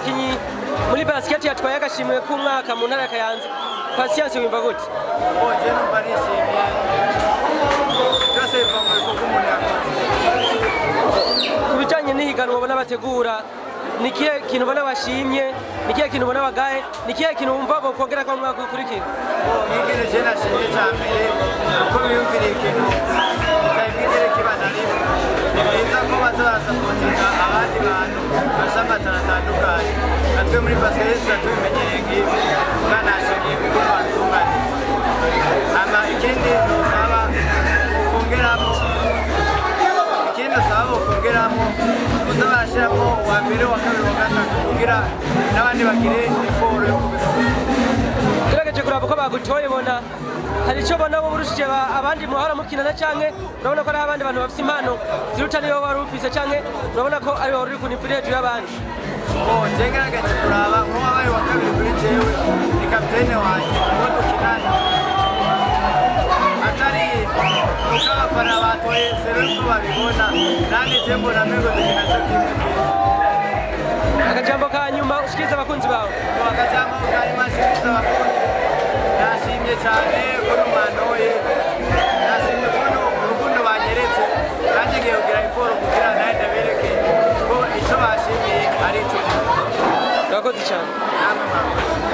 mukinyi muri basket yatwaye agashimwe k'umwaka mu ntara ya Kayanza. Patience wimva gute? Je numva nishimye byose biva mu bikorwa umuntu yakoze. Ku bijanye n'ihiganwa ubona bategura ni kihe kintu ubona bashimye, ni kihe kintu ubona bagaye, ni kihe kintu wumva bokongera ko mwaka ukurikira? Nk'ikintu je nashimye ca mbere uko biyumvira ikintu bitayibwigere kibana rimwe. Ni byiza ko baza barasapotinga abandi bantu bafise amatara atandukanye. Natwe muri basket tubimenyereye nk'ibi kandi nashimye kuko batunganye. Hama ikindi nosaba kongeramo kuza barashiramo uwa mbere wa kabiri wa gatatu kugira n'abandi bagire eforo yo kubikora. Gerageje kuraba ko bagutoye bona hari icyo bona bo burushije abandi muhora mukinana canke urabona ko ari abandi bantu bafite impano ziruta niyo wari ufise canke urabona ko ari wari uri kunipfira hejuru y'abandi? Je gerageje kuraba nk'uwabaye wa kabiri kuri jewe ni kapitene wanje uwo dukinana atari uko abafana batoye sero ko babibona nanjye je mbona mego dukina cyo kimwe. Akajambo ka nyuma ushikiriza abakunzi bawe? Akajambo ka nyuma ushikiriza abakunzi, nashimye cyane ko numwantoye, nashimye ko urukundo banyeretse nanjye ngiye kugira eforo kugira nawe ndabereke ko icyo bashimiye ari icyo. Urakoze cyane. Namwe mwakoze.